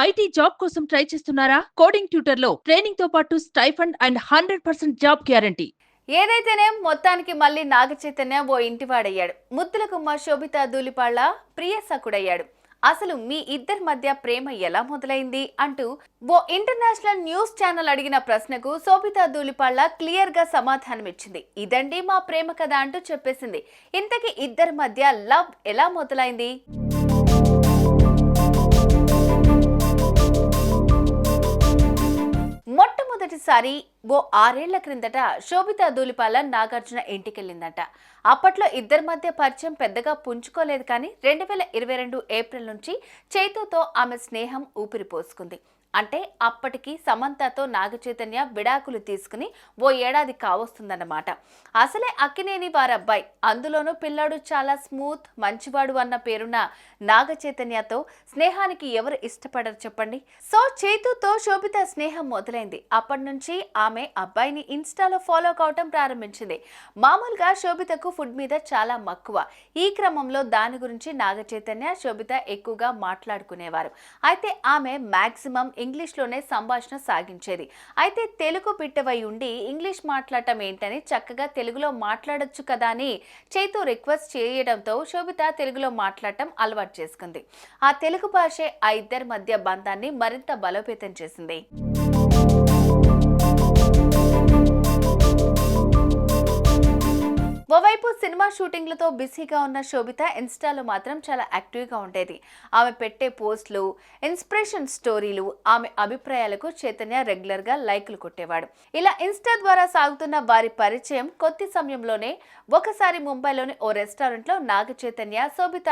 IT job కోసం try చేస్తున్నారా? Coding tutor లో ట్రైనింగ్ తో పాటు స్టైఫండ్ అండ్ 100% జాబ్ గ్యారంటీ. ఏదైతేనే మొత్తానికి మళ్ళీ నాగ చైతన్య ఓ ఇంటివాడయ్యాడు. ముద్దుల గుమ్మ శోభితా ధూళిపాళ్ల ప్రియ సకుడయ్యాడు. అసలు మీ ఇద్దరి మధ్య ప్రేమ ఎలా మొదలైంది అంటూ ఓ ఇంటర్నేషనల్ న్యూస్ ఛానల్ అడిగిన ప్రశ్నకు శోభితా ధూళిపాళ్ల క్లియర్ గా సమాధానం ఇచ్చింది. ఇదండి మా ప్రేమ కథ అంటూ చెప్పేసింది. ఇంతకీ ఇద్దరి మధ్య లవ్ ఎలా మొదలైంది? మొట్టమొదటిసారి ఓ 6 ఏళ్ల క్రిందట శోభితా ధూళిపాల నాగార్జున ఇంటికెళ్ళిందట. అప్పట్లో ఇద్దరి మధ్య పరిచయం పెద్దగా పుంజుకోలేదు, కానీ 2022 ఏప్రిల్ నుంచి చైతుతో ఆమె స్నేహం ఊపిరి పోసుకుంది. అంటే అప్పటికి సమంతతో నాగచైతన్య విడాకులు తీసుకుని ఓ ఏడాది కావస్తుందన్నమాట. అసలే అక్కినేని వారబ్బాయి, అందులోనూ పిల్లాడు చాలా స్మూత్ మంచివాడు అన్న పేరున్న నాగచైతన్యతో స్నేహానికి ఎవరు ఇష్టపడరు చెప్పండి. సో చైతుతో శోభిత స్నేహం మొదలైంది. అప్పటి నుంచి ఆమె అబ్బాయిని ఇన్స్టాలో ఫాలో కావటం ప్రారంభించింది. మామూలుగా శోభితకు ఫుడ్ మీద చాలా మక్కువ. ఈ క్రమంలో దాని గురించి నాగచైతన్య శోభిత ఎక్కువగా మాట్లాడుకునేవారు. అయితే ఆమె మాక్సిమం ఇంగ్లీష్లోనే సంభాషణ సాగించేది. అయితే తెలుగు బిడ్డవై ఉండి ఇంగ్లీష్ మాట్లాడటం ఏంటని చక్కగా తెలుగులో మాట్లాడొచ్చు కదా అని చైతు రిక్వెస్ట్ చేయడంతో శోభిత తెలుగులో మాట్లాడటం అలవాటు చేసుకుంది. ఆ తెలుగు భాషే ఆ ఇద్దరి మధ్య బంధాన్ని మరింత బలోపేతం చేసింది. ఓవైపు సినిమా షూటింగ్లతో బిజీగా ఉన్న శోభిత ఇన్స్టాలో మాత్రం చాలా యాక్టివ్గా ఉండేది. ఆమె పెట్టే పోస్టులు, ఇన్స్పిరేషన్ స్టోరీలు, ఆమె అభిప్రాయాలకు చైతన్య రెగ్యులర్గా లైకులు కొట్టేవాడు. ఇలా ఇన్స్టా ద్వారా సాగుతున్న వారి పరిచయం కొద్ది సమయంలోనే ఒకసారి ముంబైలోని ఓ రెస్టారెంట్లో నాగ చైతన్య, శోభిత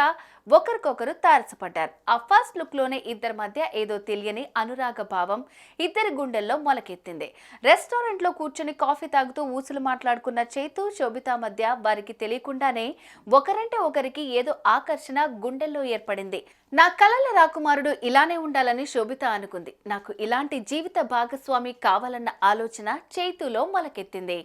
ఒకరికొకరు తారసపడ్డారు. ఆ ఫస్ట్ లుక్ లోనే ఇద్దరి మధ్య ఏదో తెలియని అనురాగ భావం ఇద్దరి గుండెల్లో మొలకెత్తింది. రెస్టారెంట్ లో కూర్చొని కాఫీ తాగుతూ ఊసులు మాట్లాడుకున్న చైతు, శోభిత మధ్య వారికి తెలియకుండానే ఒకరంటే ఒకరికి ఏదో ఆకర్షణ గుండెల్లో ఏర్పడింది. నా కలల రాకుమారుడు ఇలానే ఉండాలని శోభిత అనుకుంది. నాకు ఇలాంటి జీవిత భాగస్వామి కావాలన్న ఆలోచన చైతులో మొలకెత్తింది.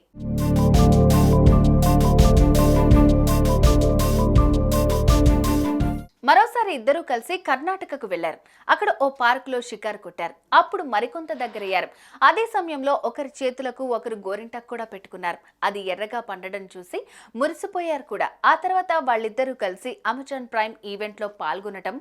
మరోసారి ఇద్దరూ కలిసి కర్ణాటకకు వెళ్లారు. అక్కడ ఓ పార్కులో షికారు కొట్టారు. అప్పుడు మరికొంత దగ్గరయ్యారు. అదే సమయంలో ఒకరి చేతులకు ఒకరు గోరింటాకు కూడా పెట్టుకున్నారు. అది ఎర్రగా పండడం చూసి మురిసిపోయారు కూడా. ఆ తర్వాత వాళ్ళిద్దరూ కలిసి అమెజాన్ ప్రైమ్ ఈవెంట్ లో పాల్గొనటం,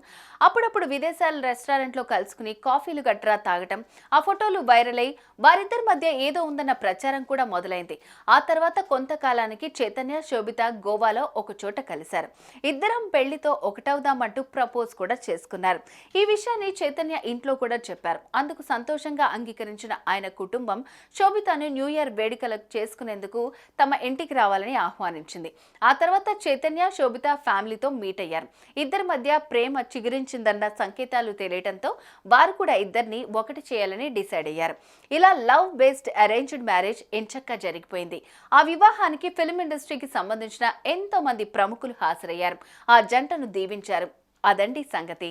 అప్పుడప్పుడు విదేశాల రెస్టారెంట్ లో కలుసుకుని కాఫీలు గట్రా తాగటం, ఆ ఫోటోలు వైరల్ అయి వారిద్దరి మధ్య ఏదో ఉందన్న ప్రచారం కూడా మొదలైంది. ఆ తర్వాత కొంతకాలానికి చైతన్య, శోభిత గోవాలో ఒక చోట కలిశారు. ఇద్దరం పెళ్లితో ఒకటవుదామంటూ ప్రపోజ్ కూడా చేసుకున్నారు. ఈ విషయాన్ని చైతన్య ఇంట్లో కూడా చెప్పారు. అందుకు సంతోషంగా అంగీకరించిన ఆయన కుటుంబం శోభితను న్యూ ఇయర్ వేడుకలకు చేసుకునేందుకు తమ ఇంటికి రావాలని ఆహ్వానించింది. ఆ తర్వాత చైతన్య, శోభిత ఫ్యామిలీతో మీట్ అయ్యారు. ఇద్దరి మధ్య ప్రేమ చిగురించిందన్న సంకేతాలు తెలియడంతో వారు కూడా ఇద్దరిని ఒకటి చేయాలని డిసైడ్ అయ్యారు. ఇలా లవ్ బేస్డ్ అరేంజ్డ్ మ్యారేజ్ ఎంచక్కా జరిగిపోయింది. ఆ వివాహానికి ఫిల్మ్ ఇండస్ట్రీకి సంబంధించిన ఎంతో మంది ప్రముఖులు హాజరయ్యారు. ఆ జంటను దీవించారు. అదండి సంగతి.